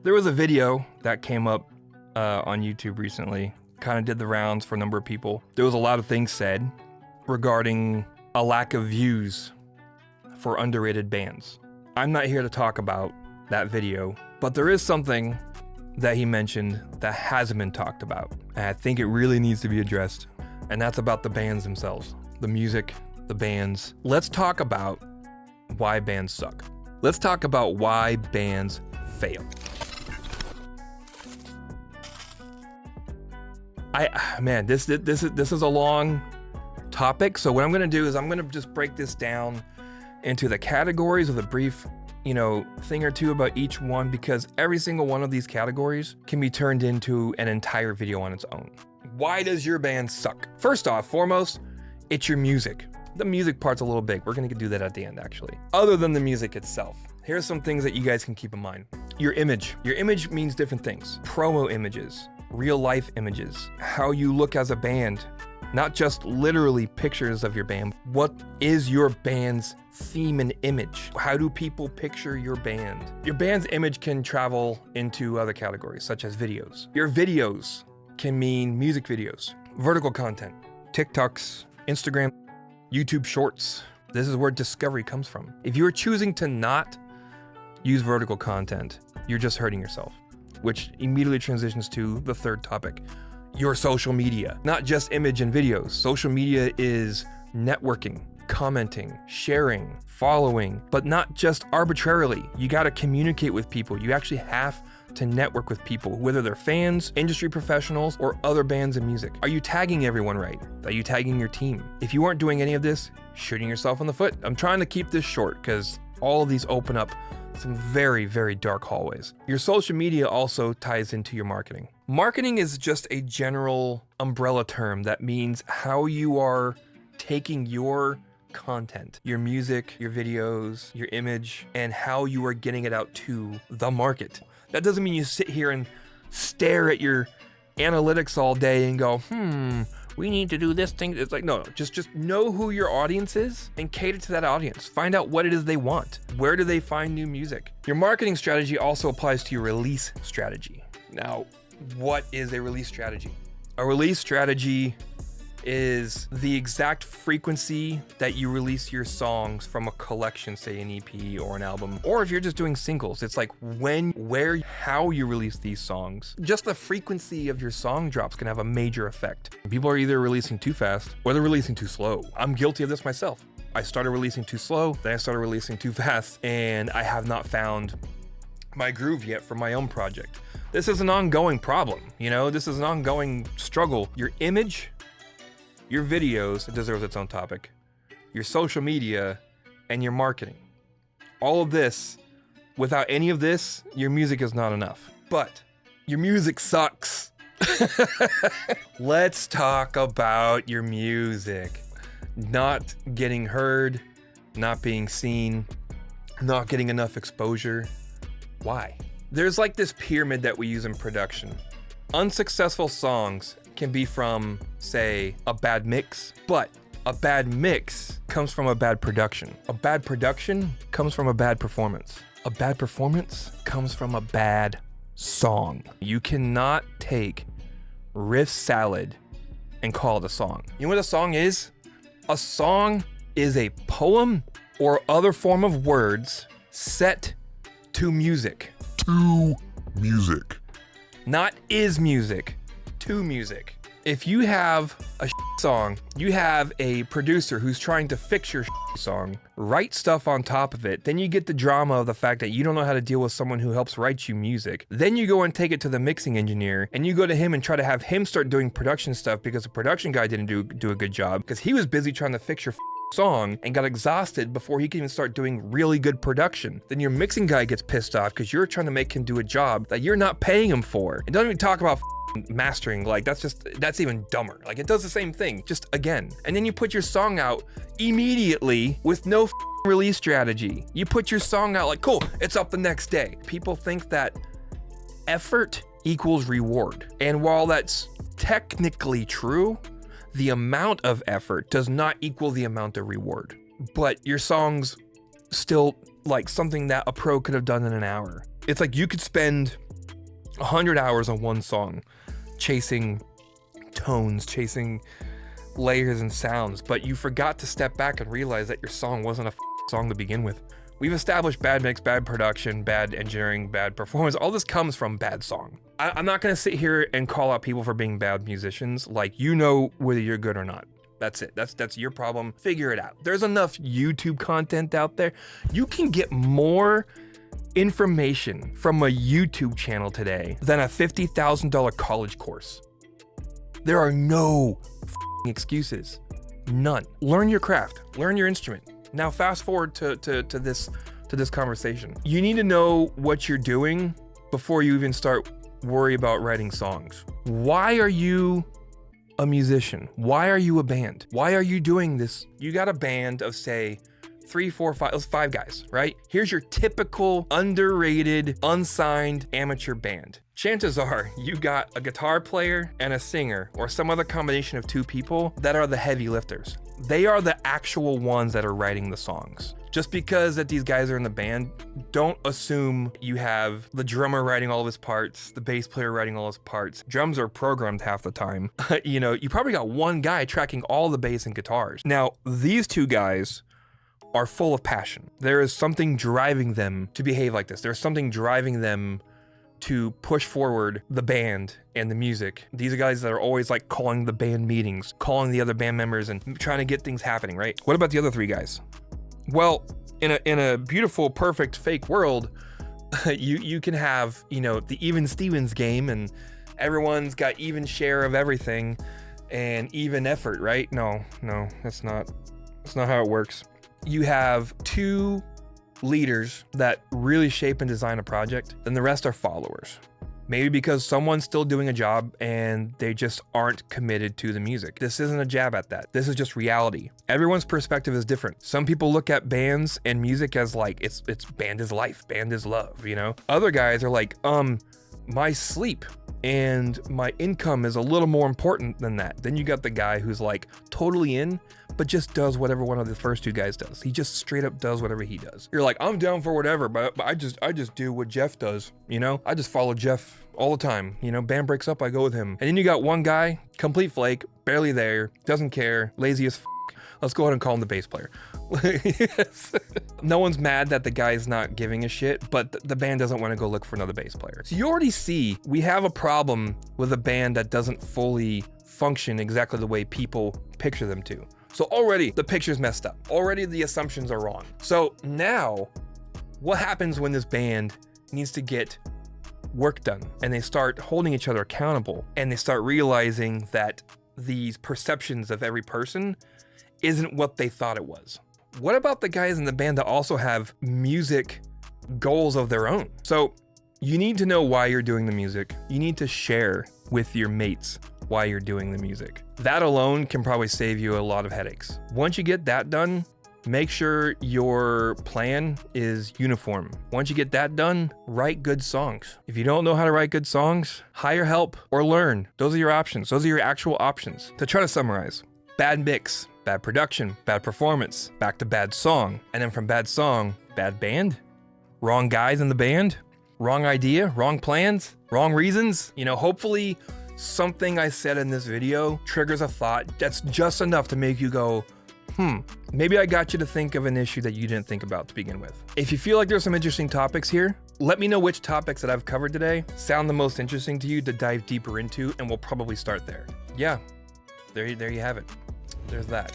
There was a video that came up on YouTube recently, kind of did the rounds for a number of people. There was a lot of things said regarding a lack of views for underrated bands. I'm not here to talk about that video, but there is something that he mentioned that hasn't been talked about, and I think it really needs to be addressed, and that's about the bands themselves. The music, the bands. Let's talk about why bands suck. Let's talk about why bands fail. Man, this is a long topic, so what I'm gonna do is I'm gonna just break this down into the categories with a brief, thing or two about each one, because every single one of these categories can be turned into an entire video on its own. Why does your band suck? First off, foremost, it's your music. The music part's a little big. We're gonna do that at the end, actually. Other than the music itself, here's some things that you guys can keep in mind. Your image. Your image means different things. Promo images, real life images, how you look as a band, not just literally pictures of your band. What is your band's theme and image? How do people picture your band? Your band's image can travel into other categories, such as videos. Your videos can mean music videos, vertical content, TikToks, Instagram, YouTube Shorts. This is where discovery comes from. If you are choosing to not use vertical content, you're just hurting yourself, which immediately transitions to the third topic. Your social media, not just image and videos. Social media is networking, commenting, sharing, following, but not just arbitrarily. You gotta communicate with people. You actually have to network with people, whether they're fans, industry professionals, or other bands and music. Are you tagging everyone right? Are you tagging your team? If you aren't doing any of this, shooting yourself in the foot. I'm trying to keep this short because all of these open up some very, very dark hallways. Your social media also ties into your marketing. Marketing is just a general umbrella term that means how you are taking your content, your music, your videos, your image, and how you are getting it out to the market. That doesn't mean you sit here and stare at your analytics all day and go, we need to do this thing. It's like, no, just know who your audience is and cater to that audience. Find out what it is they want. Where do they find new music? Your marketing strategy also applies to your release strategy. Now, what is a release strategy? A release strategy is the exact frequency that you release your songs from a collection, say an EP or an album, or if you're just doing singles, it's like when, where, how you release these songs. Just the frequency of your song drops can have a major effect. People are either releasing too fast or they're releasing too slow. I'm guilty of this myself. I started releasing too slow, then I started releasing too fast, and I have not found my groove yet for my own project. This is an ongoing problem, this is an ongoing struggle. Your image, your videos, it deserves its own topic, your social media, and your marketing. All of this, without any of this, your music is not enough. But your music sucks. Let's talk about your music. Not getting heard, not being seen, not getting enough exposure. Why? There's like this pyramid that we use in production. Unsuccessful songs can be from, say, a bad mix, but a bad mix comes from a bad production. A bad production comes from a bad performance. A bad performance comes from a bad song. You cannot take riff salad and call it a song. You know what a song is? A song is a poem or other form of words set to music. To music. Not is music. To music. If you have a song, you have a producer who's trying to fix your song, write stuff on top of it, then you get the drama of the fact that you don't know how to deal with someone who helps write you music. Then you go and take it to the mixing engineer, and you go to him and try to have him start doing production stuff because the production guy didn't do a good job because he was busy trying to fix your song and got exhausted before he can even start doing really good production. Then your mixing guy gets pissed off because you're trying to make him do a job that you're not paying him for. And don't even talk about mastering, like that's even dumber. Like it does the same thing, just again. And then you put your song out immediately with no release strategy. You put your song out like, cool, it's up the next day. People think that effort equals reward. And while that's technically true, the amount of effort does not equal the amount of reward. But your song's still like something that a pro could have done in an hour. It's like you could spend 100 hours on one song, chasing tones, chasing layers and sounds, but you forgot to step back and realize that your song wasn't a song to begin with. We've established bad mix, bad production, bad engineering, bad performance. All this comes from bad song. I'm not gonna sit here and call out people for being bad musicians. Like, you know whether you're good or not. That's it. That's your problem. Figure it out. There's enough YouTube content out there. You can get more information from a YouTube channel today than a $50,000 college course. There are no excuses. None. Learn your craft. Learn your instrument. Now fast forward to this conversation. You need to know what you're doing before you even start worry about writing songs. Why are you a musician? Why are you a band? Why are you doing this? You got a band of, say, 3, 4, 5, let's 5 guys, right? Here's your typical underrated, unsigned amateur band. Chances are you got a guitar player and a singer or some other combination of 2 people that are the heavy lifters. They are the actual ones that are writing the songs. Just because that these guys are in the band, don't assume you have the drummer writing all of his parts, the bass player writing all his parts. Drums are programmed half the time. You know, you probably got one guy tracking all the bass and guitars. Now, these 2 guys are full of passion. There is something driving them to behave like this. There's something driving them to push forward the band and the music. These are guys that are always like calling the band meetings, calling the other band members and trying to get things happening, right? What about the other 3 guys? Well, in a beautiful, perfect, fake world, you can have, you know, the even Stevens game and everyone's got even share of everything and even effort, right? No, that's not how it works. You have 2 leaders that really shape and design a project, then the rest are followers. Maybe because someone's still doing a job and they just aren't committed to the music. This isn't a jab at that. This is just reality. Everyone's perspective is different. Some people look at bands and music as like, it's band is life, band is love, you know? Other guys are like, my sleep and my income is a little more important than that. Then you got the guy who's like totally in, but just does whatever one of the first 2 guys does. He just straight up does whatever he does. You're like, I'm down for whatever, but I just do what Jeff does, you know? I just follow Jeff all the time. You know, band breaks up, I go with him. And then you got one guy, complete flake, barely there, doesn't care, lazy as f***. Let's go ahead and call him the bass player. Yes. No one's mad that the guy's not giving a shit, but the band doesn't want to go look for another bass player. So you already see we have a problem with a band that doesn't fully function exactly the way people picture them to. So already the picture's messed up. Already the assumptions are wrong. So now what happens when this band needs to get work done and they start holding each other accountable and they start realizing that these perceptions of every person isn't what they thought it was? What about the guys in the band that also have music goals of their own? So you need to know why you're doing the music. You need to share with your mates why you're doing the music. That alone can probably save you a lot of headaches. Once you get that done, make sure your plan is uniform. Once you get that done, write good songs. If you don't know how to write good songs, hire help or learn. Those are your options. Those are your actual options. To try to summarize, bad mix, bad production, bad performance, back to bad song, and then from bad song, bad band, wrong guys in the band, wrong idea, wrong plans, wrong reasons. You know, hopefully something I said in this video triggers a thought that's just enough to make you go, maybe I got you to think of an issue that you didn't think about to begin with. If you feel like there's some interesting topics here, let me know which topics that I've covered today sound the most interesting to you to dive deeper into, and we'll probably start there. Yeah, there you have it. There's that.